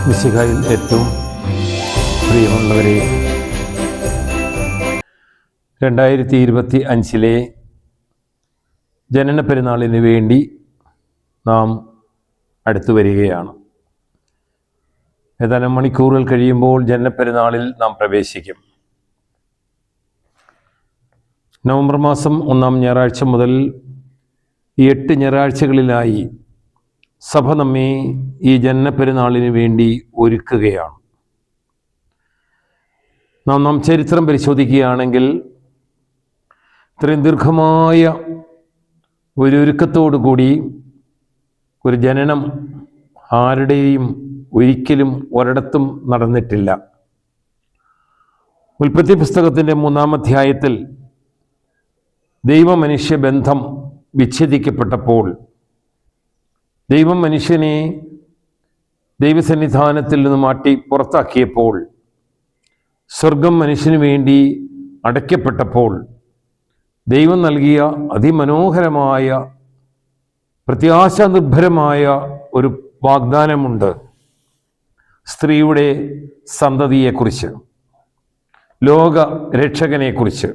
മിശിഹായിൽ ഏറ്റവും പ്രിയമുള്ളവരെ, 2025 ജനന പെരുന്നാളിന് വേണ്ടി നാം അടുത്തു വരികയാണ്. ഏതാനും മണിക്കൂറുകൾ കഴിയുമ്പോൾ ജനന പെരുന്നാളിൽ നാം പ്രവേശിക്കും. നവംബർ മാസം 1-ാം ഞായറാഴ്ച മുതൽ ഈ 8 ഞായറാഴ്ചകളിലായി സഭ നമ്മെ ഈ ജനന പെരുന്നാളിന് വേണ്ടി ഒരുക്കുകയാണ്. നാം ചരിത്രം പരിശോധിക്കുകയാണെങ്കിൽ ഇത്രയും ദീർഘമായ ഒരു ഒരുക്കത്തോടു കൂടി ഒരു ജനനം ആരുടെയും ഒരിക്കലും ഒരിടത്തും നടന്നിട്ടില്ല. ഉൽപ്പത്തി പുസ്തകത്തിൻ്റെ 3-ാം അധ്യായത്തിൽ ദൈവ-മനുഷ്യ ബന്ധം വിച്ഛേദിക്കപ്പെട്ടപ്പോൾ, ദൈവം മനുഷ്യനെ ദൈവസന്നിധാനത്തിൽ നിന്ന് മാറ്റി പുറത്താക്കിയപ്പോൾ, സ്വർഗം മനുഷ്യന് വേണ്ടി അടയ്ക്കപ്പെട്ടപ്പോൾ, ദൈവം നൽകിയ അതിമനോഹരമായ പ്രത്യാശാനിർഭരമായ ഒരു വാഗ്ദാനമുണ്ട്. സ്ത്രീയുടെ സന്തതിയെക്കുറിച്ച്, ലോക രക്ഷകനെക്കുറിച്ച്.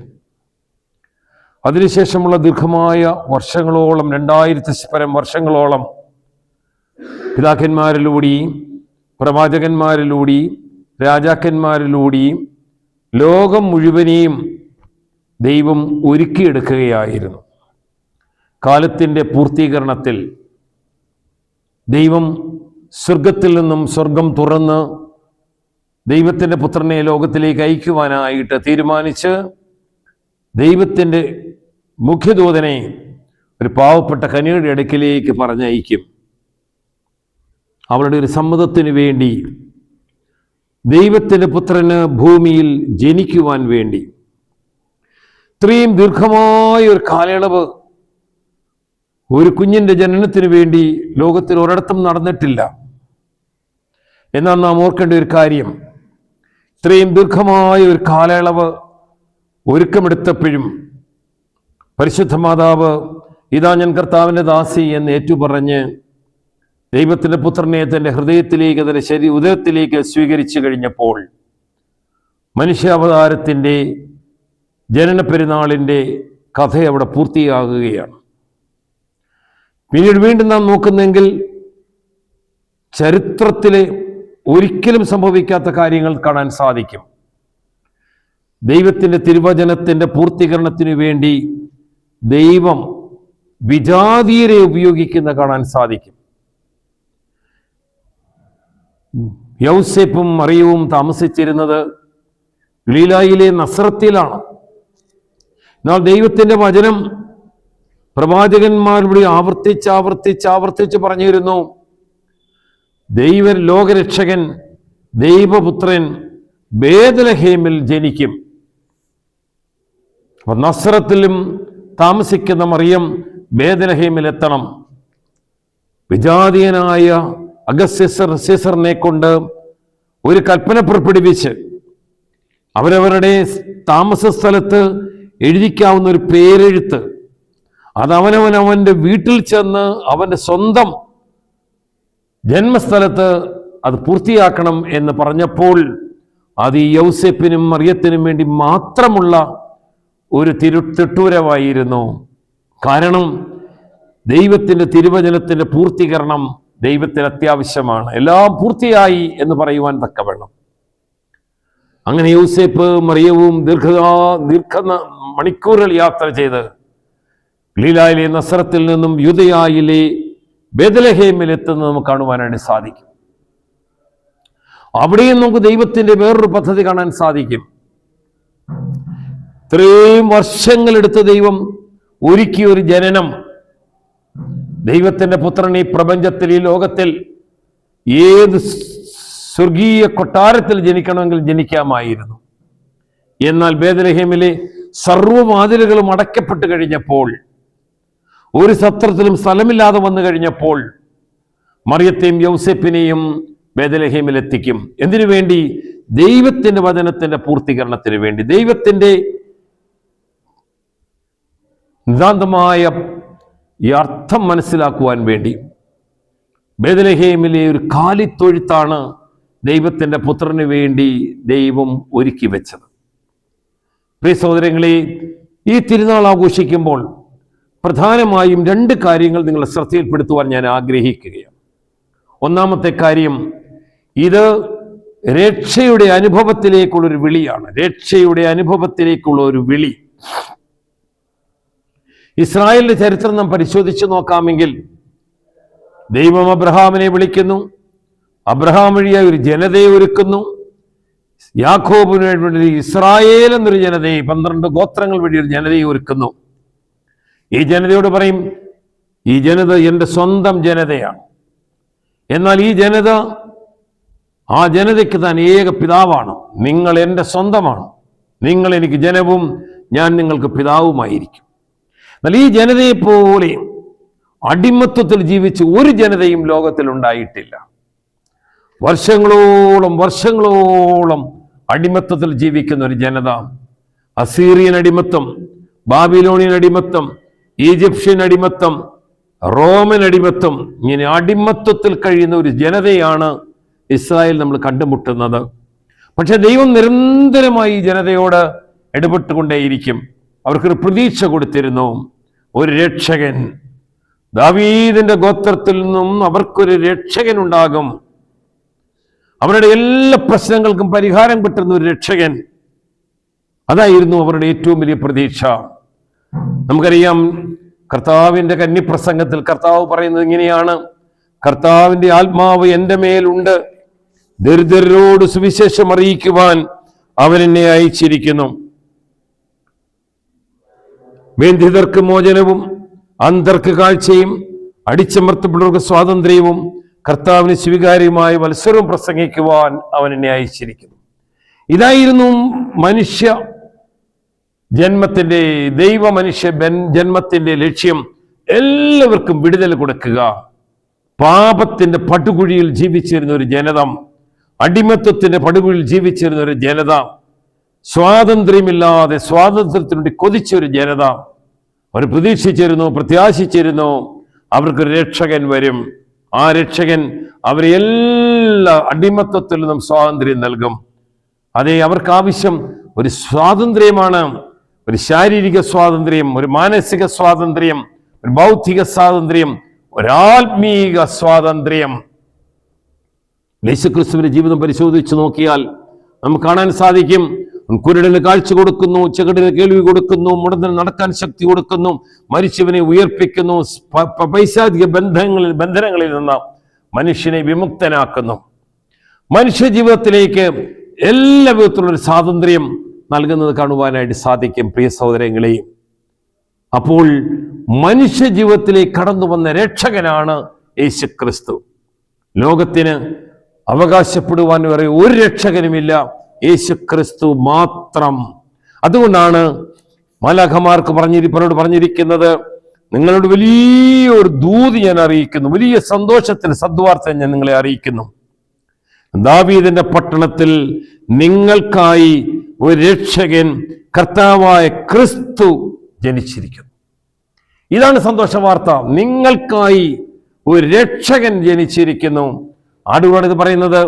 അതിനുശേഷമുള്ള ദീർഘമായ വർഷങ്ങളോളം, 2000 വർഷങ്ങളോളം പിതാക്കന്മാരിലൂടെയും പ്രവാചകന്മാരിലൂടെയും രാജാക്കന്മാരിലൂടെയും ലോകം മുഴുവനെയും ദൈവം ഒരുക്കിയെടുക്കുകയായിരുന്നു. കാലത്തിൻ്റെ പൂർത്തീകരണത്തിൽ ദൈവം സ്വർഗത്തിൽ നിന്നും സ്വർഗം തുറന്ന് ദൈവത്തിൻ്റെ പുത്രനെ ലോകത്തിലേക്ക് അയക്കുവാനായിട്ട് തീരുമാനിച്ച്, ദൈവത്തിൻ്റെ മുഖ്യദൂതനെ ഒരു പാവപ്പെട്ട കന്യകയുടെ അടുക്കിലേക്ക് പറഞ്ഞയക്കും. അവളുടെ ഒരു സമ്മതത്തിന് വേണ്ടി, ദൈവത്തിൻ്റെ പുത്രന് ഭൂമിയിൽ ജനിക്കുവാൻ വേണ്ടി. ഇത്രയും ദീർഘമായ ഒരു കാലയളവ് ഒരു കുഞ്ഞിൻ്റെ ജനനത്തിന് വേണ്ടി ലോകത്തിൽ ഒരിടത്തും നടന്നിട്ടില്ല. എന്നാൽ നാം ഓർക്കേണ്ട ഒരു കാര്യം, ഇത്രയും ദീർഘമായ ഒരു കാലയളവ് ഒരുക്കമെടുത്തപ്പോഴും പരിശുദ്ധ മാതാവ് ഇതാ ഞാൻ കർത്താവിൻ്റെ ദാസി എന്ന് ഏറ്റുപറഞ്ഞ് ദൈവത്തിൻ്റെ പുത്രനെ തൻ്റെ ഹൃദയത്തിലേക്ക്, തൻ്റെ ഉദരത്തിലേക്ക് സ്വീകരിച്ചു കഴിഞ്ഞപ്പോൾ, മനുഷ്യാവതാരത്തിൻ്റെ ജനന പെരുന്നാളിൻ്റെ കഥ അവിടെ പൂർത്തിയാകുകയാണ്. പിന്നീട് വീണ്ടും നാം നോക്കുന്നെങ്കിൽ ചരിത്രത്തിലെ ഒരിക്കലും സംഭവിക്കാത്ത കാര്യങ്ങൾ കാണാൻ സാധിക്കും. ദൈവത്തിൻ്റെ തിരുവചനത്തിൻ്റെ പൂർത്തീകരണത്തിനു വേണ്ടി ദൈവം വിജാതീയരെ ഉപയോഗിക്കുന്ന കാണാൻ സാധിക്കും. യൗസേപ്പും മറിയവും താമസിച്ചിരുന്നത് ഗലീലായിലെ നസ്രത്തിലാണ്. എന്നാൽ ദൈവത്തിൻ്റെ വചനം പ്രവാചകന്മാരുടെ ആവർത്തിച്ച് പറഞ്ഞിരുന്നു, ലോകരക്ഷകൻ ദൈവപുത്രൻ ബേത്ലഹേമിൽ ജനിക്കും. അപ്പൊ നസ്രത്തിലും താമസിക്കുന്ന മറിയം ബേത്ലഹേമിൽ എത്തണം. വിജാതീയനായ അഗസ്തീസറിനെ കൊണ്ട് ഒരു കൽപ്പന പുറപ്പെടുവിച്ച് അവരവരുടെ താമസ സ്ഥലത്ത് എഴുതിക്കാവുന്ന ഒരു പേരെഴുത്ത് അത് അവനവൻ്റെ വീട്ടിൽ ചെന്ന് അവൻ്റെ സ്വന്തം ജന്മസ്ഥലത്ത് അത് പൂർത്തിയാക്കണം എന്ന് പറഞ്ഞപ്പോൾ, അത് ഈ യൗസേപ്പിനും മറിയത്തിനും വേണ്ടി മാത്രമുള്ള ഒരു തിട്ടൂരമായിരുന്നു. കാരണം ദൈവത്തിൻ്റെ തിരുവചനത്തിൻ്റെ പൂർത്തീകരണം ദൈവത്തിന് അത്യാവശ്യമാണ്. എല്ലാം പൂർത്തിയായി എന്ന് പറയുവാൻ തക്കവണ്ണം. അങ്ങനെ യൗസേപ്പ് മറിയവും ദീർഘ മണിക്കൂറുകൾ യാത്ര ചെയ്ത് ഗലീലായിലെ നസ്രത്തിൽ നിന്നും യൂദയായിലെ ബേത്ലഹേമിൽ എത്തുന്നത് നമുക്ക് കാണുവാനായിട്ട് സാധിക്കും. അവിടെയും നമുക്ക് ദൈവത്തിൻ്റെ വേറൊരു പദ്ധതി കാണാൻ സാധിക്കും. ഇത്രയും വർഷങ്ങളെടുത്ത് ദൈവം ഒരുക്കിയ ഒരു ജനനം, ദൈവത്തിൻ്റെ പുത്രൻ ഈ പ്രപഞ്ചത്തിൽ, ഈ ലോകത്തിൽ ഏത് സ്വർഗീയ കൊട്ടാരത്തിൽ ജനിക്കണമെങ്കിൽ ജനിക്കാമായിരുന്നു. എന്നാൽ ബേത്ലഹേമിലെ സർവ്വവാതിലുകളും അടയ്ക്കപ്പെട്ട് കഴിഞ്ഞപ്പോൾ, ഒരു സത്രത്തിലും സ്ഥലമില്ലാതെ വന്നു കഴിഞ്ഞപ്പോൾ, മറിയത്തെയും യൗസേപ്പിനെയും ബേത്ലഹേമിൽ എത്തിക്കും. എന്തിനു വേണ്ടി? ദൈവത്തിൻ്റെ വചനത്തിൻ്റെ പൂർത്തീകരണത്തിന് വേണ്ടി, ദൈവത്തിൻ്റെ നിതാന്തമായ ഈ അർത്ഥം മനസ്സിലാക്കുവാൻ വേണ്ടി. ബേത്ലഹേമിലെ ഒരു കാലിത്തൊഴുത്താണ് ദൈവത്തിൻ്റെ പുത്രന് വേണ്ടി ദൈവം ഒരുക്കി വെച്ചത്. പ്രിയ സഹോദരങ്ങളെ, ഈ തിരുനാൾ ആഘോഷിക്കുമ്പോൾ പ്രധാനമായും 2 കാര്യങ്ങൾ നിങ്ങളെ ശ്രദ്ധയിൽപ്പെടുത്തുവാൻ ഞാൻ ആഗ്രഹിക്കുകയാണ്. ഒന്നാമത്തെ കാര്യം, ഇത് രക്ഷയുടെ അനുഭവത്തിലേക്കുള്ളൊരു വിളിയാണ്. രക്ഷയുടെ അനുഭവത്തിലേക്കുള്ള ഒരു വിളി. ഇസ്രായേലിന്റെ ചരിത്രം നാം പരിശോധിച്ച് നോക്കാമെങ്കിൽ ദൈവം അബ്രഹാമിനെ വിളിക്കുന്നു, അബ്രഹാം വഴിയായി ഒരു ജനതയെ ഒരുക്കുന്നു, യാക്കോബിന് വേണ്ടി ഇസ്രായേൽ എന്നൊരു ജനതയെ, 12 ഗോത്രങ്ങൾ വഴി ഒരു ജനതയെ ഒരുക്കുന്നു. ഈ ജനതയോട് പറയും, ഈ ജനത എൻ്റെ സ്വന്തം ജനതയാണ്. എന്നാൽ ഈ ജനത, ആ ജനതയ്ക്ക് താൻ ഏക പിതാവാണ്. നിങ്ങൾ എൻ്റെ സ്വന്തമാണ്, നിങ്ങൾ എനിക്ക് ജനവും ഞാൻ നിങ്ങൾക്ക് പിതാവുമായിരിക്കും. എന്നാൽ ഈ ജനതയെപ്പോലെ അടിമത്വത്തിൽ ജീവിച്ച് ഒരു ജനതയും ലോകത്തിൽ ഉണ്ടായിട്ടില്ല. വർഷങ്ങളോളം അടിമത്വത്തിൽ ജീവിക്കുന്ന ഒരു ജനത. അസീറിയൻ അടിമത്വം, ബാബിലോണിയൻ അടിമത്വം, ഈജിപ്ഷ്യൻ അടിമത്വം, റോമൻ അടിമത്വം, ഇങ്ങനെ അടിമത്വത്തിൽ കഴിയുന്ന ഒരു ജനതയാണ് ഇസ്രായേൽ നമ്മൾ കണ്ടുമുട്ടുന്നത്. പക്ഷെ ദൈവം നിരന്തരമായി ഈ ജനതയോട് ഇടപെട്ടുകൊണ്ടേയിരിക്കും. അവർക്കൊരു പ്രതീക്ഷ കൊടുത്തിരുന്നു, ഒരു രക്ഷകൻ, ദാവീദിന്റെ ഗോത്രത്തിൽ നിന്നും അവർക്കൊരു രക്ഷകൻ ഉണ്ടാകും. അവരുടെ എല്ലാ പ്രശ്നങ്ങൾക്കും പരിഹാരം കിട്ടുന്ന ഒരു രക്ഷകൻ. അതായിരുന്നു അവരുടെ ഏറ്റവും വലിയ പ്രതീക്ഷ. നമുക്കറിയാം, കർത്താവിന്റെ കന്യപ്രസംഗത്തിൽ കർത്താവ് പറയുന്നത് ഇങ്ങനെയാണ്: കർത്താവിന്റെ ആത്മാവ് എൻ്റെ മേലുണ്ട്, ദരിദ്രരോട് സുവിശേഷം അറിയിക്കുവാൻ അവൻ എന്നെ അയച്ചിരിക്കുന്നു. ബന്ധിതർക്ക് മോചനവും, അന്ധർക്ക് കാഴ്ചയും, അടിച്ചമർത്തപ്പെട്ടവർക്ക് സ്വാതന്ത്ര്യവും, കർത്താവിന് സ്വീകാര്യമായ വത്സരവും പ്രസംഗിക്കുവാൻ അവൻ എന്നെ അയച്ചിരിക്കുന്നു. ഇതായിരുന്നു മനുഷ്യ ജന്മത്തിന്റെ, ദൈവ മനുഷ്യ ജന്മത്തിന്റെ ലക്ഷ്യം. എല്ലാവർക്കും വിടുതൽ കൊടുക്കുക. പാപത്തിന്റെ പടുകുഴിയിൽ ജീവിച്ചിരുന്ന ഒരു ജനത, അടിമത്വത്തിന്റെ പടുകുഴിയിൽ ജീവിച്ചിരുന്ന ഒരു ജനത, സ്വാതന്ത്ര്യമില്ലാതെ സ്വാതന്ത്ര്യത്തിനുവേണ്ടി കൊതിച്ച ഒരു ജനത. അവർ പ്രതീക്ഷിച്ചിരുന്നു, പ്രത്യാശിച്ചിരുന്നു, അവർക്കൊരു രക്ഷകൻ വരും. ആ രക്ഷകൻ അവരെ എല്ലാ അടിമത്വത്തിൽ നിന്നും സ്വാതന്ത്ര്യം നൽകും. അതെ, അവർക്ക് ആവശ്യം ഒരു സ്വാതന്ത്ര്യമാണ്. ഒരു ശാരീരിക സ്വാതന്ത്ര്യം, ഒരു മാനസിക സ്വാതന്ത്ര്യം, ഒരു ബൗദ്ധിക സ്വാതന്ത്ര്യം, ഒരാത്മീക സ്വാതന്ത്ര്യം. യേശുക്രിസ്തുവിന്റെ ജീവിതം പരിശോധിച്ച് നോക്കിയാൽ നമുക്ക് കാണാൻ സാധിക്കും. കുരുടന് കാഴ്ച കൊടുക്കുന്നു, ചെകിടിന് കേൾവി കൊടുക്കുന്നു, മുടന്തന് നടക്കാൻ ശക്തി കൊടുക്കുന്നു, മരിച്ചവനെ ഉയർപ്പിക്കുന്നു, പൈശാചിക ബന്ധനങ്ങളിൽ നിന്ന് മനുഷ്യനെ വിമുക്തനാക്കുന്നു. മനുഷ്യ ജീവിതത്തിലേക്ക് എല്ലാ വിധത്തിലുള്ള സ്വാതന്ത്ര്യം നൽകുന്നത് കാണുവാനായിട്ട് സാധിക്കും. പ്രിയ സഹോദരങ്ങളെ, അപ്പോൾ മനുഷ്യ ജീവിതത്തിലേക്ക് കടന്നു വന്ന രക്ഷകനാണ് യേശുക്രിസ്തു. ലോകത്തിന് അവകാശപ്പെടുവാൻ വരെ ഒരു രക്ഷകനുമില്ല, യേശുക്രിസ്തു മാത്രം. അതുകൊണ്ടാണ് മാലാഖമാർക്ക് പറഞ്ഞിരിക്കുന്നത്, നിങ്ങളോട് വലിയൊരു ദൂത് ഞാൻ അറിയിക്കുന്നു, വലിയ സന്തോഷത്തിന് സദ്വാർത്ത ഞാൻ നിങ്ങളെ അറിയിക്കുന്നു. ദാവീദിന്റെ പട്ടണത്തിൽ നിങ്ങൾക്കായി ഒരു രക്ഷകൻ, കർത്താവായ ക്രിസ്തു ജനിച്ചിരിക്കുന്നു. ഇതാണ് സന്തോഷ വാർത്ത. നിങ്ങൾക്കായി ഒരു രക്ഷകൻ ജനിച്ചിരിക്കുന്നു. ആടുകളാണ് ഇത് പറയുന്നത്.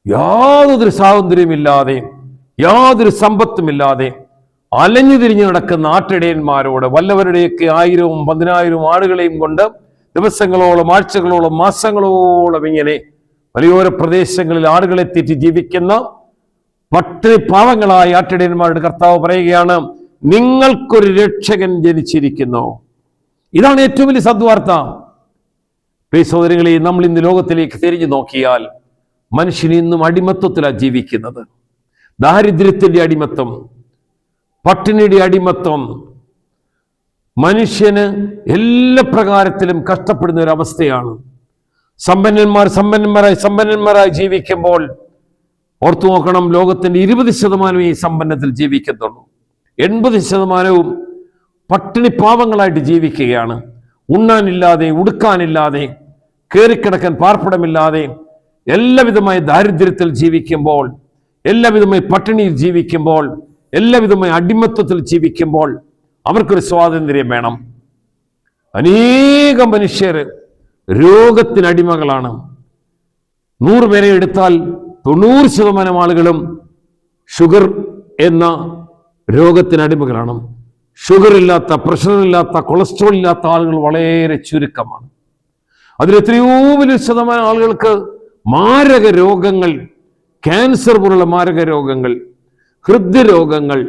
യാതൊരു സ്വാതന്ത്ര്യമില്ലാതെ, യാതൊരു സമ്പത്തുമില്ലാതെ അലഞ്ഞു തിരിഞ്ഞു നടക്കുന്ന ആട്ടിടയന്മാരോട്, വല്ലവരുടെയൊക്കെ 1000-ഉം 10,000-ഉം ആടുകളെയും കൊണ്ട് ദിവസങ്ങളോളം, ആഴ്ചകളോളം, മാസങ്ങളോളം ഇങ്ങനെ മലയോര പ്രദേശങ്ങളിൽ ആടുകളെ തെറ്റി ജീവിക്കുന്ന പട്ടിണി പാവങ്ങളായ ആട്ടിടയന്മാരുടെ കർത്താവ് പറയുകയാണ്, നിങ്ങൾക്കൊരു രക്ഷകൻ ജനിച്ചിരിക്കുന്നു. ഇതാണ് ഏറ്റവും വലിയ സദ്വാർത്ത. പ്രിയ സഹോദരങ്ങളെ, നമ്മൾ ഇന്ന് ലോകത്തിലേക്ക് തിരിഞ്ഞു നോക്കിയാൽ മനുഷ്യൻ ഇന്നും അടിമത്വത്തിലാണ് ജീവിക്കുന്നത്. ദാരിദ്ര്യത്തിന്റെ അടിമത്വം, പട്ടിണിയുടെ അടിമത്വം, മനുഷ്യന് എല്ലാ പ്രകാരത്തിലും കഷ്ടപ്പെടുന്ന ഒരു അവസ്ഥയാണ്. സമ്പന്നന്മാരായി ജീവിക്കുമ്പോൾ ഓർത്തു നോക്കണം, ലോകത്തിന്റെ 20% ഈ സമ്പന്നത്തിൽ ജീവിക്കുന്നുള്ളൂ. 80% പട്ടിണി പാവങ്ങളായിട്ട് ജീവിക്കുകയാണ്. ഉണ്ണാനില്ലാതെ, ഉടുക്കാനില്ലാതെ, കയറിക്കിടക്കാൻ പാർപ്പിടമില്ലാതെ, എല്ലാവിധമായ ദാരിദ്ര്യത്തിൽ ജീവിക്കുമ്പോൾ, എല്ലാവിധമായ പട്ടിണിയിൽ ജീവിക്കുമ്പോൾ, എല്ലാവിധമായ അടിമത്വത്തിൽ ജീവിക്കുമ്പോൾ അവർക്കൊരു സ്വാതന്ത്ര്യം വേണം. അനേകം മനുഷ്യർ രോഗത്തിനടിമകളാണ്. 100 പേരെ എടുത്താൽ 90% ആളുകളും ഷുഗർ എന്ന രോഗത്തിന് അടിമകളാണ്. ഷുഗർ ഇല്ലാത്ത, പ്രഷർ ഇല്ലാത്ത, കൊളസ്ട്രോൾ ഇല്ലാത്ത ആളുകൾ വളരെ ചുരുക്കമാണ്. അതിലെത്രയോ വലിയ ശതമാനം ആളുകൾക്ക് മാരക രോഗങ്ങൾ, ക്യാൻസർ പോലുള്ള മാരക രോഗങ്ങൾ, ഹൃദ്രോഗങ്ങൾ,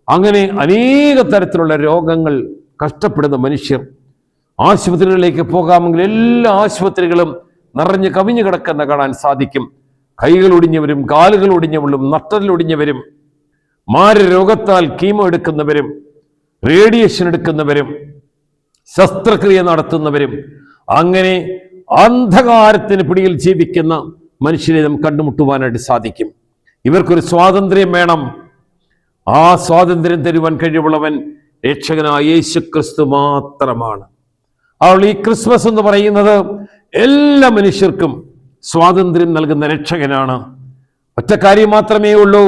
അങ്ങനെ അനേക തരത്തിലുള്ള രോഗങ്ങൾ കഷ്ടപ്പെടുന്ന മനുഷ്യർ. ആശുപത്രികളിലേക്ക് പോകാമെങ്കിൽ എല്ലാ ആശുപത്രികളും നിറഞ്ഞ് കവിഞ്ഞു കിടക്കുന്ന കാണാൻ സാധിക്കും. കൈകൾ ഒടിഞ്ഞവരും കാലുകൾ ഒടിഞ്ഞവരും നട്ടലൊടിഞ്ഞവരും മാരരോഗത്താൽ കീമോ എടുക്കുന്നവരും റേഡിയേഷൻ എടുക്കുന്നവരും ശസ്ത്രക്രിയ നടത്തുന്നവരും, അങ്ങനെ അന്ധകാരത്തിന് പിടിയിൽ ജീവിക്കുന്ന മനുഷ്യരെ നമുക്ക് കണ്ടുമുട്ടുവാനായിട്ട് സാധിക്കും. ഇവർക്കൊരു സ്വാതന്ത്ര്യം വേണം. ആ സ്വാതന്ത്ര്യം തരുവാൻ കഴിവുള്ളവൻ രക്ഷകനായ യേശു ക്രിസ്തു മാത്രമാണ്. അവൾ ഈ ക്രിസ്മസ് എന്ന് പറയുന്നത് എല്ലാ മനുഷ്യർക്കും സ്വാതന്ത്ര്യം നൽകുന്ന രക്ഷകനാണ്. ഒറ്റ കാര്യം മാത്രമേ ഉള്ളൂ.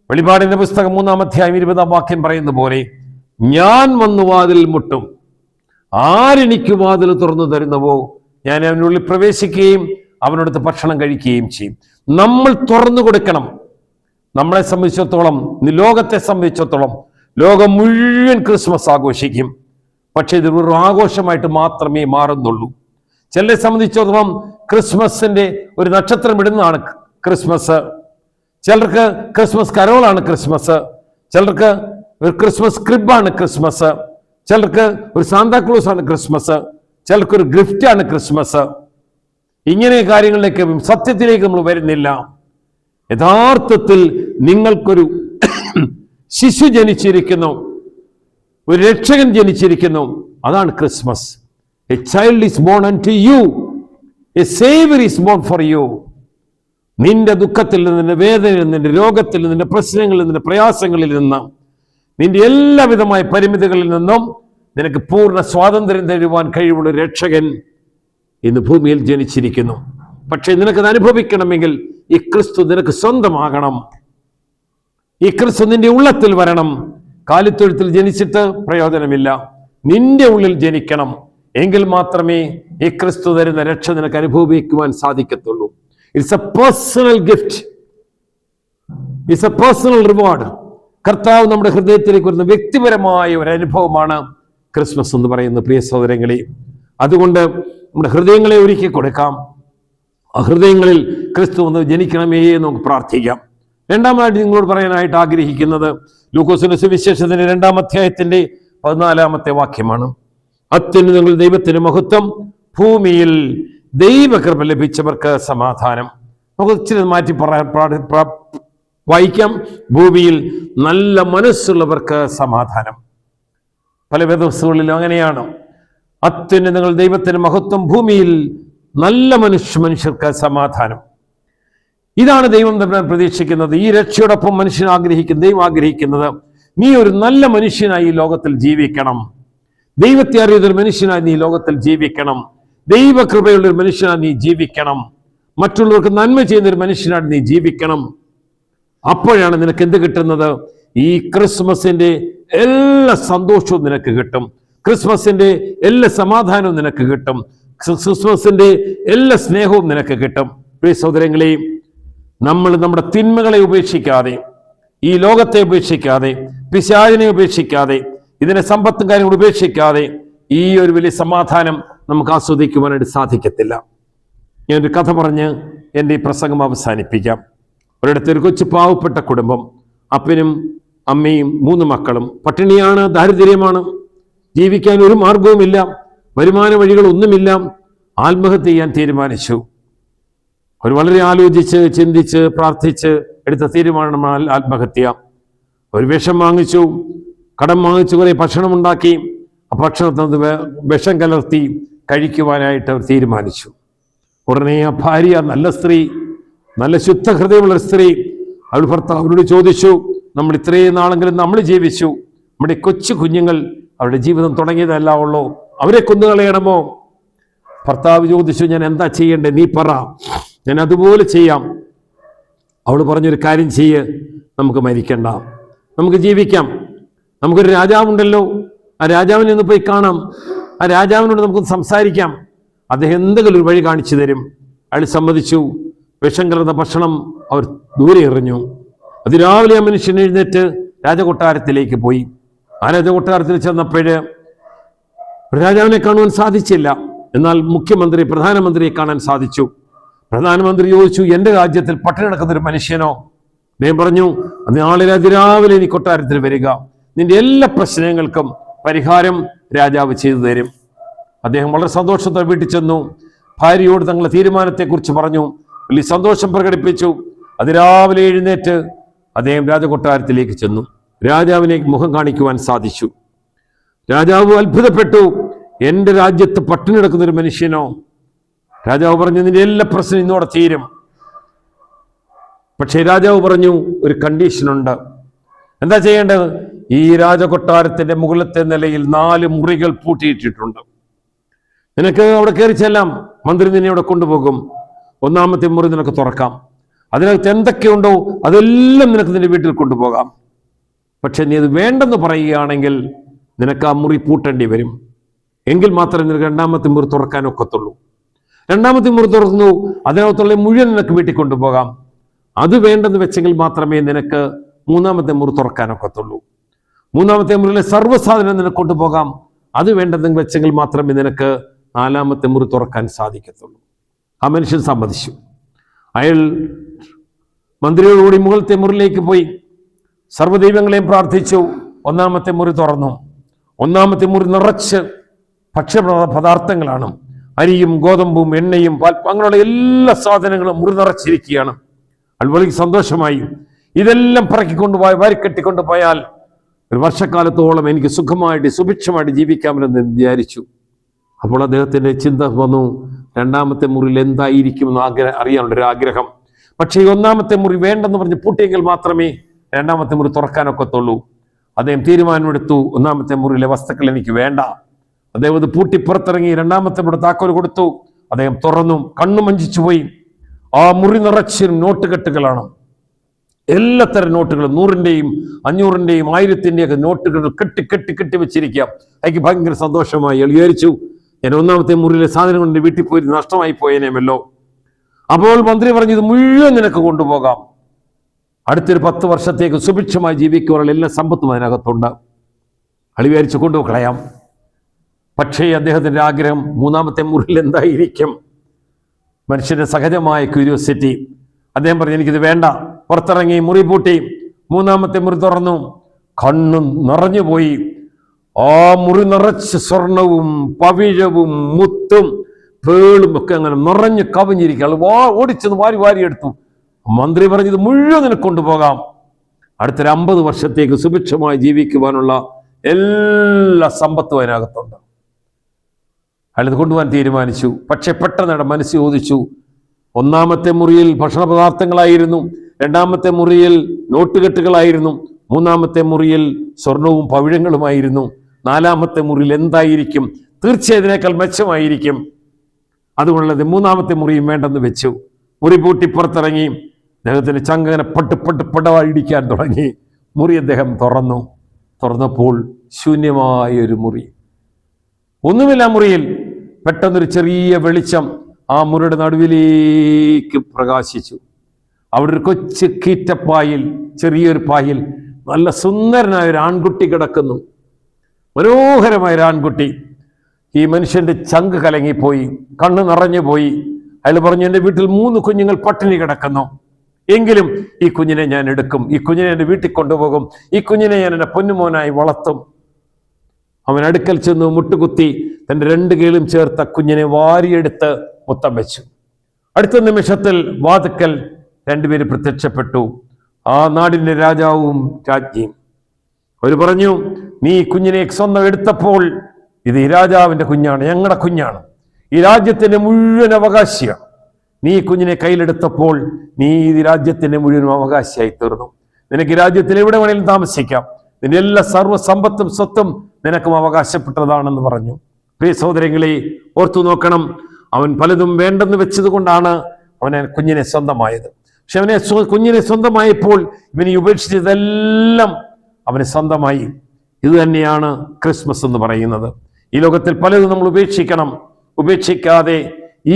വെളിപാടിന്റെ പുസ്തകം 3-ാം അധ്യായം 20-ാം വാക്യം പറയുന്ന പോലെ, ഞാൻ വന്നു വാതിൽ മുട്ടും, ആരെനിക്ക് വാതിൽ തുറന്നു തരുന്നവോ ഞാൻ അവനുള്ളിൽ പ്രവേശിക്കുകയും അവനോടത്ത് ഭക്ഷണം കഴിക്കുകയും ചെയ്യും. നമ്മൾ തുറന്നു കൊടുക്കണം. നമ്മളെ സംബന്ധിച്ചിടത്തോളം, ലോകത്തെ സംബന്ധിച്ചിടത്തോളം ലോകം മുഴുവൻ ക്രിസ്മസ് ആഘോഷിക്കും. പക്ഷെ ഇത് ഒരു ആഘോഷമായിട്ട് മാത്രമേ മാറുന്നുള്ളൂ. ചിലരെ സംബന്ധിച്ചിടത്തോളം ക്രിസ്മസിന്റെ ഒരു നക്ഷത്രം ഇടുന്നതാണ് ക്രിസ്മസ്. ചിലർക്ക് ക്രിസ്മസ് കരോളാണ് ക്രിസ്മസ്. ചിലർക്ക് ഒരു ക്രിസ്മസ് ക്രിബാണ് ക്രിസ്മസ്. ചിലർക്ക് ഒരു സാന്താക്ലോസ് ആണ് ക്രിസ്മസ്. ചിലർക്കൊരു ഗിഫ്റ്റാണ് ക്രിസ്മസ്. ഇങ്ങനെ കാര്യങ്ങളിലേക്ക്, സത്യത്തിലേക്ക് നമ്മൾ വരുന്നില്ല. യഥാർത്ഥത്തിൽ നിങ്ങൾക്കൊരു ശിശു ജനിച്ചിരിക്കുന്നു, ഒരു രക്ഷകൻ ജനിച്ചിരിക്കുന്നു. അതാണ് Christmas. A child is born unto you, a saviour is born for you. നിന്റെ ദുഃഖത്തിൽ നിന്ന്, നിന്റെ വേദനയിൽ നിന്ന്, നിന്റെ രോഗത്തിൽ നിന്ന്, നിന്റെ പ്രശ്നങ്ങളിൽ നിന്ന്, നിന്റെ പ്രയാസങ്ങളിൽ നിന്ന്, നിന്റെ എല്ലാവിധമായ പരിമിതികളിൽ നിന്നും നിനക്ക് പൂർണ്ണ സ്വാതന്ത്ര്യം തരുവാൻ കഴിവുള്ള രക്ഷകൻ ഇന്ന് ഭൂമിയിൽ ജനിച്ചിരിക്കുന്നു. പക്ഷേ നിനക്കത് അനുഭവിക്കണമെങ്കിൽ ഈ ക്രിസ്തു നിനക്ക് സ്വന്തമാകണം. ഈ ക്രിസ്തു നിന്റെ ഉള്ളത്തിൽ വരണം. കാലിത്തൊഴുത്തിൽ ജനിച്ചിട്ട് പ്രയോജനമില്ല. നിന്റെ ഉള്ളിൽ ജനിക്കണം. എങ്കിൽ മാത്രമേ ഈ ക്രിസ്തു തരുന്ന രക്ഷ നിനക്ക് അനുഭവിക്കുവാൻ സാധിക്കത്തുള്ളൂ. It's A personal gift, it's A personal reward. കർത്താവ് നമ്മുടെ ഹൃദയത്തിലേക്ക് വരുന്ന വ്യക്തിപരമായ ഒരു അനുഭവമാണ് ക്രിസ്മസ് എന്ന് പറയുന്നത്, പ്രിയ സഹോദരങ്ങളെ. അതുകൊണ്ട് നമ്മുടെ ഹൃദയങ്ങളെ ഒരുക്കി കൊടുക്കാം. ആ ഹൃദയങ്ങളിൽ ക്രിസ്തു ഒന്ന് ജനിക്കണമേ എന്ന് നമുക്ക് പ്രാർത്ഥിക്കാം. രണ്ടാമതായിട്ട് നിങ്ങളോട് പറയാനായിട്ട് ആഗ്രഹിക്കുന്നത് ലൂക്കോസിന്റെ സുവിശേഷത്തിന്റെ 2-ാം അധ്യായത്തിന്റെ 14-ാമത്തെ വാക്യമാണ്. അത്യുന്നതങ്ങൾ ദൈവത്തിന് മഹത്വം, ഭൂമിയിൽ ദൈവകൃപ ലഭിച്ചവർക്ക് സമാധാനം. നമുക്ക് ഇച്ചിരി മാറ്റി വായിക്കാം. ഭൂമിയിൽ നല്ല മനസ്സുള്ളവർക്ക് സമാധാനം. പല വേദപുസ്തകങ്ങളിലും അങ്ങനെയാണ്. അത്യുന്നതങ്ങൾ ദൈവത്തിന് മഹത്വം, ഭൂമിയിൽ നല്ല മനുഷ്യർക്ക് സമാധാനം. ഇതാണ് ദൈവം തന്നെ പ്രതീക്ഷിക്കുന്നത്. ഈ രക്ഷയോടൊപ്പം മനുഷ്യൻ ദൈവം ആഗ്രഹിക്കുന്നത് നീ ഒരു നല്ല മനുഷ്യനായി ഈ ലോകത്തിൽ ജീവിക്കണം. ദൈവത്തെ അറിയുന്നൊരു മനുഷ്യനായി നീ ലോകത്തിൽ ജീവിക്കണം. ദൈവകൃപയുള്ളൊരു മനുഷ്യനായി നീ ജീവിക്കണം. മറ്റുള്ളവർക്ക് നന്മ ചെയ്യുന്നൊരു മനുഷ്യനായി നീ ജീവിക്കണം. അപ്പോഴാണ് നിനക്ക് എന്ത് കിട്ടുന്നത്? ഈ ക്രിസ്മസിന്റെ എല്ലാ സന്തോഷവും നിനക്ക് കിട്ടും. ക്രിസ്മസിന്റെ എല്ലാ സമാധാനവും നിനക്ക് കിട്ടും. ക്രിസ്മസിന്റെ എല്ലാ സ്നേഹവും നിനക്ക് കിട്ടും. പ്രിയ സഹോദരങ്ങളെയും, നമ്മൾ നമ്മുടെ തിന്മകളെ ഉപേക്ഷിക്കാതെ, ഈ ലോകത്തെ ഉപേക്ഷിക്കാതെ, പിശാചിനെ ഉപേക്ഷിക്കാതെ, ഇതിനെ സമ്പത്തും കാര്യങ്ങൾ ഉപേക്ഷിക്കാതെ ഈ ഒരു വലിയ സമാധാനം നമുക്ക് ആസ്വദിക്കുവാനായിട്ട് സാധിക്കത്തില്ല. ഞാനൊരു കഥ പറഞ്ഞ് എൻ്റെ ഈ പ്രസംഗം അവസാനിപ്പിക്കാം. ഒരിടത്ത് ഒരു കൊച്ചു പാവപ്പെട്ട കുടുംബം, അപ്പനും അമ്മയും 3 മക്കളും. പട്ടിണിയാണ്, ദാരിദ്ര്യമാണ്, ജീവിക്കാൻ ഒരു മാർഗവുമില്ല, വരുമാന വഴികളൊന്നുമില്ല. ആത്മഹത്യ ചെയ്യാൻ തീരുമാനിച്ചു. അവർ വളരെ ആലോചിച്ച് ചിന്തിച്ച് പ്രാർത്ഥിച്ച് എടുത്ത തീരുമാനമാണ് ആത്മഹത്യ. ഒരു വിഷം വാങ്ങിച്ചു, കടം വാങ്ങിച്ചു, കുറേ ഭക്ഷണം ഉണ്ടാക്കി. ആ ഭക്ഷണത്തിൽ വിഷം കലർത്തി കഴിക്കുവാനായിട്ട് അവർ തീരുമാനിച്ചു. ഉടനെ ആ ഭാര്യ, നല്ല സ്ത്രീ, നല്ല ശുദ്ധ ഹൃദയമുള്ള സ്ത്രീ, അവൾ ഭർത്താവിനോട് ചോദിച്ചു, നമ്മൾ ഇത്രയും നാളെങ്കിലും നമ്മൾ ജീവിച്ചു, നമ്മുടെ കൊച്ചു കുഞ്ഞുങ്ങൾ അവരുടെ ജീവിതം തുടങ്ങിയതല്ല ഉള്ളൂ, അവരെ കൊന്നുകളയണമോ? ഭർത്താവ് ചോദിച്ചു, ഞാൻ എന്താ ചെയ്യേണ്ടത്, നീ പറ, ഞാൻ അതുപോലെ ചെയ്യാം. അവൾ പറഞ്ഞൊരു കാര്യം ചെയ്യ്, നമുക്ക് മരിക്കണ്ട, നമുക്ക് ജീവിക്കാം. നമുക്കൊരു രാജാവുണ്ടല്ലോ, ആ രാജാവിനെ ഒന്ന് പോയി കാണാം, ആ രാജാവിനോട് നമുക്കൊന്ന് സംസാരിക്കാം, അദ്ദേഹം എന്തെങ്കിലും ഒരു വഴി കാണിച്ചു തരും. അയാൾ സമ്മതിച്ചു. വിഷം കലർന്ന ഭക്ഷണം അവർ ദൂരെ എറിഞ്ഞു. അതിരാവിലെ ആ മനുഷ്യൻ എഴുന്നേറ്റ് രാജകൊട്ടാരത്തിലേക്ക് പോയി. ആ രാജകൊട്ടാരത്തിൽ ചെന്നപ്പോഴ് രാജാവിനെ കാണുവാൻ സാധിച്ചില്ല. എന്നാൽ പ്രധാനമന്ത്രിയെ കാണാൻ സാധിച്ചു. പ്രധാനമന്ത്രി ചോദിച്ചു, എൻ്റെ രാജ്യത്തിൽ പട്ടിണി കിടക്കുന്നൊരു മനുഷ്യനോ? അദ്ദേഹം പറഞ്ഞു, നാളെ അതിരാവിലെ നീ കൊട്ടാരത്തിൽ വരിക, നിന്റെ എല്ലാ പ്രശ്നങ്ങൾക്കും പരിഹാരം രാജാവ് ചെയ്തു തരും. അദ്ദേഹം വളരെ സന്തോഷത്തോടെ വീട്ടിൽ ചെന്നു. ഭാര്യയോട് തങ്ങളുടെ തീരുമാനത്തെക്കുറിച്ച് പറഞ്ഞു, വലിയ സന്തോഷം പ്രകടിപ്പിച്ചു. അതിരാവിലെ എഴുന്നേറ്റ് അദ്ദേഹം രാജകൊട്ടാരത്തിലേക്ക് ചെന്നു. രാജാവിനെ മുഖം കാണിക്കുവാൻ സാധിച്ചു. രാജാവ് അത്ഭുതപ്പെട്ടു. എൻ്റെ രാജ്യത്ത് പട്ടിണി കിടക്കുന്നൊരു മനുഷ്യനോ? രാജാവ് പറഞ്ഞു, നിന്റെ എല്ലാ പ്രശ്നം ഇന്നോടെ തീരും. പക്ഷേ രാജാവ് പറഞ്ഞു, ഒരു കണ്ടീഷനുണ്ട്. എന്താ ചെയ്യേണ്ടത്? ഈ രാജകൊട്ടാരത്തിന്റെ മുകളിലത്തെ നിലയിൽ 4 മുറികൾ പൂട്ടിയിട്ടിട്ടുണ്ട്. നിനക്ക് അവിടെ കയറി ചെല്ലാം. മന്ത്രി നിന്നെ അവിടെ കൊണ്ടുപോകും. 1-ാമത്തെ മുറി നിനക്ക് തുറക്കാം. അതിനകത്ത് എന്തൊക്കെയുണ്ടോ അതെല്ലാം നിനക്ക് നിന്റെ വീട്ടിൽ കൊണ്ടുപോകാം. പക്ഷെ നീ അത് വേണ്ടെന്ന് പറയുകയാണെങ്കിൽ നിനക്ക് ആ മുറി പൂട്ടേണ്ടി വരും. എങ്കിൽ മാത്രമേ നിനക്ക് 2-ാമത്തെ മുറി തുറക്കാൻ ഒക്കത്തുള്ളൂ. 2-ാമത്തെ മുറി തുറന്നു, അതിനകത്തുള്ള മുഴുവൻ നിനക്ക് വീട്ടിൽ കൊണ്ടുപോകാം. അത് വേണ്ടെന്ന് വെച്ചെങ്കിൽ മാത്രമേ നിനക്ക് 3-ാമത്തെ മുറി തുറക്കാൻ ഒക്കത്തുള്ളൂ. 3-ാമത്തെ മുറിയിലെ സർവ്വസാധനം നിനക്ക് കൊണ്ടുപോകാം. അത് വേണ്ടെന്ന് വെച്ചെങ്കിൽ മാത്രമേ നിനക്ക് 4-ാമത്തെ മുറി തുറക്കാൻ സാധിക്കത്തുള്ളൂ. ആ മനുഷ്യൻ സമ്മതിച്ചു. അയാൾ മന്ത്രിയോടുകൂടി മുകളിലത്തെ മുറിയിലേക്ക് പോയി സർവ്വദൈവങ്ങളെയും പ്രാർത്ഥിച്ചു. 1-ാമത്തെ മുറി തുറന്നു. 1-ാമത്തെ മുറി നിറച്ച് ഭക്ഷ്യപദാർത്ഥങ്ങളാണ്. അരിയും ഗോതമ്പും എണ്ണയും അങ്ങനെയുള്ള എല്ലാ സാധനങ്ങളും മുറി നിറച്ചിരിക്കുകയാണ്. അയാൾ വളരെ സന്തോഷമായി. ഇതെല്ലാം പറക്കിക്കൊണ്ടുപോയി വാരിക്കെട്ടിക്കൊണ്ടുപോയാൽ ഒരു വർഷക്കാലത്തോളം എനിക്ക് സുഖമായിട്ട് സുഭിക്ഷമായിട്ട് ജീവിക്കാമെന്ന് വിചാരിച്ചു. അപ്പോൾ അദ്ദേഹത്തിൻ്റെ ചിന്ത വന്നു, 2-ാമത്തെ മുറിയിൽ എന്തായിരിക്കുമെന്ന് അറിയാനുള്ളൊരു ആഗ്രഹം. പക്ഷേ ഈ 1-ാമത്തെ മുറി വേണ്ടെന്ന് പറഞ്ഞ് പൂട്ടിയെങ്കിൽ മാത്രമേ 2-ാമത്തെ മുറി തുറക്കാനൊക്കത്തുള്ളൂ. അദ്ദേഹം തീരുമാനമെടുത്തു, 1-ാമത്തെ മുറിയിലെ വസ്തുക്കൾ എനിക്ക് വേണ്ട. അദ്ദേഹം അത് പൂട്ടി പുറത്തിറങ്ങി 2-ാമത്തെ മുറി താക്കോൽ കൊടുത്തു. അദ്ദേഹം തുറന്നു. കണ്ണു മഞ്ചിച്ചു പോയി. ആ മുറി നിറച്ച് നോട്ടുകെട്ടുകളാണ്. എല്ലാത്തരം നോട്ടുകളും 100-ന്റെയും 500-ന്റെയും 1000-ന്റെയും ഒക്കെ നോട്ടുകൾ കെട്ടി വെച്ചിരിക്കാം. എനിക്ക് ഭയങ്കര സന്തോഷമായി. വിചാരിച്ചു, ഞാൻ 1-ാമത്തെ മുറിയിലെ സാധനം കൊണ്ട് വീട്ടിൽ പോയി നഷ്ടമായി പോയേനേമല്ലോ. അപ്പോൾ മന്ത്രി പറഞ്ഞു, ഇത് മുഴുവൻ നിനക്ക് കൊണ്ടുപോകാം. അടുത്തൊരു 10 വർഷത്തേക്ക് സുഭിക്ഷമായി ജീവിക്കുവാനുള്ള എല്ലാ സമ്പത്തും അതിനകത്തുണ്ട്. അളി വിചാരിച്ചു കൊണ്ടുകളയാം. പക്ഷേ അദ്ദേഹത്തിൻ്റെ ആഗ്രഹം 3-ാമത്തെ മുറിയിൽ എന്തായിരിക്കും? മനുഷ്യന്റെ സഹജമായ ക്യൂരിയോസിറ്റി. അദ്ദേഹം പറഞ്ഞു, എനിക്കിത് വേണ്ട. പുറത്തിറങ്ങി മുറി പൂട്ടി. 3-ാമത്തെ മുറി തുറന്നു. കണ്ണും നിറഞ്ഞുപോയി. ആ മുറി നിറച്ച് സ്വർണവും പവിഴവും മുത്തും പേളും ഒക്കെ അങ്ങനെ നിറഞ്ഞ് കവിഞ്ഞിരിക്കുക. ഓടിച്ചത് വാരി എടുത്തു. മന്ത്രി പറഞ്ഞു, ഇത് മുഴുവൻ നിനക്ക് കൊണ്ടുപോകാം. അടുത്തൊരു 50 വർഷത്തേക്ക് സുഭിക്ഷമായി ജീവിക്കുവാനുള്ള എല്ലാ സമ്പത്തും അതിനകത്തുണ്ട്. അയാളിത് കൊണ്ടുപോകാൻ തീരുമാനിച്ചു. പക്ഷെ പെട്ടെന്ന് മനസ്സ് ചോദിച്ചു, 1-ാമത്തെ മുറിയിൽ ഭക്ഷണ പദാർത്ഥങ്ങളായിരുന്നു, 2-ാമത്തെ മുറിയിൽ നോട്ടുകെട്ടുകളായിരുന്നു, 3-ാമത്തെ മുറിയിൽ സ്വർണവും പവിഴങ്ങളുമായിരുന്നു, 4-ാമത്തെ മുറിയിൽ എന്തായിരിക്കും? തീർച്ചയായും ഇതിനേക്കാൾ മെച്ചമായിരിക്കും. അതുകൊണ്ടത് 3-ാമത്തെ മുറിയും വേണ്ടെന്ന് വെച്ചു. മുറി പൂട്ടി പുറത്തിറങ്ങി. അദ്ദേഹത്തിന് ചങ്കനെ പടവാടിക്കാൻ തുടങ്ങി. മുറി അദ്ദേഹം തുറന്നപ്പോൾ ശൂന്യമായൊരു മുറി. ഒന്നുമില്ല മുറിയിൽ. പെട്ടെന്നൊരു ചെറിയ വെളിച്ചം ആ മുറിയുടെ നടുവിലേക്ക് പ്രകാശിച്ചു. അവിടെ ഒരു കൊച്ചു കീറ്റപ്പായിൽ, ചെറിയൊരു പായിൽ നല്ല സുന്ദരനായ ഒരു ആൺകുട്ടി കിടക്കുന്നു. മനോഹരമായൊരു ആൺകുട്ടി. ഈ മനുഷ്യന്റെ ചങ്ക് കലങ്ങിപ്പോയി, കണ്ണ് നിറഞ്ഞു പോയി. അയാൾ പറഞ്ഞു, എൻ്റെ വീട്ടിൽ 3 കുഞ്ഞുങ്ങൾ പട്ടിണി കിടക്കുന്നു. എങ്കിലും ഈ കുഞ്ഞിനെ ഞാൻ എടുക്കും. ഈ കുഞ്ഞിനെ എൻ്റെ വീട്ടിൽ കൊണ്ടുപോകും. ഈ കുഞ്ഞിനെ ഞാൻ എൻ്റെ പൊന്നുമോനായി വളർത്തും. അവൻ അടുക്കൽ ചെന്ന് മുട്ടുകുത്തി തൻ്റെ 2 കൈകളും ചേർത്ത കുഞ്ഞിനെ വാരിയെടുത്ത് മുത്തം വെച്ചു. അടുത്ത നിമിഷത്തിൽ വാതുക്കൽ 2 പേര് പ്രത്യക്ഷപ്പെട്ടു. ആ നാടിൻ്റെ രാജാവും രാജ്ഞിയും. അവർ പറഞ്ഞു, നീ കുഞ്ഞിനെ സ്വന്തം എടുത്തപ്പോൾ ഇത് ഈ രാജാവിൻ്റെ കുഞ്ഞാണ്, ഞങ്ങളുടെ കുഞ്ഞാണ്, ഈ രാജ്യത്തിൻ്റെ മുഴുവൻ അവകാശിയാണ്. നീ കുഞ്ഞിനെ കയ്യിലെടുത്തപ്പോൾ നീ ഈ രാജ്യത്തിൻ്റെ മുഴുവൻ അവകാശിയായി തീർന്നു. നിനക്ക് ഈ രാജ്യത്തിൽ എവിടെ വേണമെങ്കിലും താമസിക്കാം. നിന്റെ എല്ലാ സർവ്വസമ്പത്തും സ്വത്തും നിനക്കും അവകാശപ്പെട്ടതാണെന്ന് പറഞ്ഞു. പ്രിയ സഹോദരങ്ങളെ, ഓർത്തു നോക്കണം. അവൻ പലതും വേണ്ടെന്ന് വെച്ചത് കൊണ്ടാണ് അവനെ കുഞ്ഞിനെ സ്വന്തമായത്. പക്ഷെ അവനെ കുഞ്ഞിനെ സ്വന്തമായപ്പോൾ ഇവനെ ഉപേക്ഷിച്ചതെല്ലാം അവന് സ്വന്തമായി. ഇത് തന്നെയാണ് ക്രിസ്മസ് എന്ന് പറയുന്നത്. ഈ ലോകത്തിൽ പലതും നമ്മൾ ഉപേക്ഷിക്കണം. ഉപേക്ഷിക്കാതെ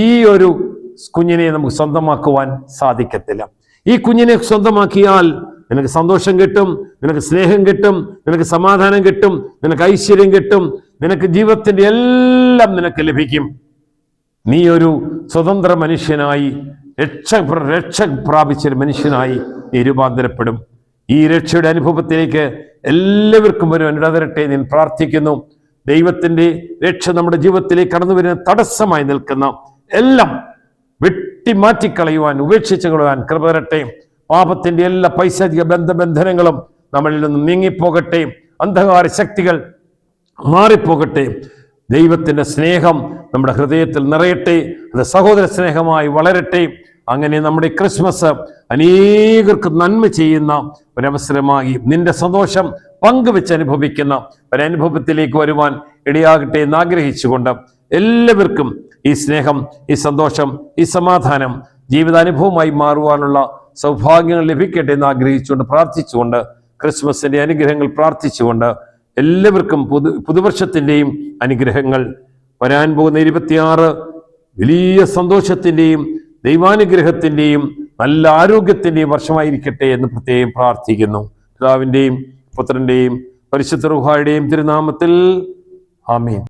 ഈ ഒരു കുഞ്ഞിനെ നമുക്ക് സ്വന്തമാക്കുവാൻ സാധിക്കത്തില്ല. ഈ കുഞ്ഞിനെ സ്വന്തമാക്കിയാൽ നിനക്ക് സന്തോഷം കിട്ടും, നിനക്ക് സ്നേഹം കിട്ടും, നിനക്ക് സമാധാനം കിട്ടും, നിനക്ക് ഐശ്വര്യം കിട്ടും, നിനക്ക് ജീവിതത്തിന്റെ എല്ലാം നിനക്ക് ലഭിക്കും. നീ ഒരു സ്വതന്ത്ര മനുഷ്യനായി, രക്ഷ പ്രാപിച്ച മനുഷ്യനായി നീ രൂപാന്തരപ്പെടും. ഈ രക്ഷയുടെ അനുഭവത്തിലേക്ക് എല്ലാവർക്കും വരുവാൻ ഇടവരട്ടെ ഞാൻ പ്രാർത്ഥിക്കുന്നു. ദൈവത്തിന്റെ രക്ഷ നമ്മുടെ ജീവിതത്തിലേക്ക് കടന്നു വരുന്ന തടസ്സമായി നിൽക്കുന്ന എല്ലാം വെട്ടിമാറ്റിക്കളയുവാൻ, ഉപേക്ഷിച്ചു കളയുവാൻ കൃപ തരട്ടെ. പാപത്തിന്റെ എല്ലാ പൈശാചിക ബന്ധനങ്ങളും നമ്മളിൽ നിന്നും നീങ്ങിപ്പോകട്ടെ. അന്ധകാര ശക്തികൾ മാറിപ്പോകട്ടെ. ദൈവത്തിന്റെ സ്നേഹം നമ്മുടെ ഹൃദയത്തിൽ നിറയട്ടെ. അത് സഹോദര സ്നേഹമായി വളരട്ടെ. അങ്ങനെ നമ്മുടെ ക്രിസ്മസ് അനേകർക്ക് നന്മ ചെയ്യുന്ന ഒരവസരമായി, നിന്റെ സന്തോഷം പങ്കുവെച്ച് അനുഭവിക്കുന്ന ഒരനുഭവത്തിലേക്ക് വരുവാൻ ഇടയാകട്ടെ എന്ന് ആഗ്രഹിച്ചുകൊണ്ട് എല്ലാവർക്കും ഈ സ്നേഹം, ഈ സന്തോഷം, ഈ സമാധാനം ജീവിതാനുഭവമായി മാറുവാനുള്ള സൗഭാഗ്യങ്ങൾ ലഭിക്കട്ടെ എന്ന് ആഗ്രഹിച്ചുകൊണ്ട് പ്രാർത്ഥിച്ചുകൊണ്ട്, ക്രിസ്മസിന്റെ അനുഗ്രഹങ്ങൾ പ്രാർത്ഥിച്ചുകൊണ്ട്, എല്ലാവർക്കും പുതുവർഷത്തിൻ്റെയും അനുഗ്രഹങ്ങൾ, വരാൻ പോകുന്ന 26 വലിയ സന്തോഷത്തിൻ്റെയും ദൈവാനുഗ്രഹത്തിൻ്റെയും നല്ല ആരോഗ്യത്തിൻ്റെയും വർഷമായിരിക്കട്ടെ എന്ന് പ്രത്യേകം പ്രാർത്ഥിക്കുന്നു. പിതാവിൻ്റെയും പുത്രൻ്റെയും പരിശുദ്ധ റൂഹായുടെയും തിരുനാമത്തിൽ ആമേൻ.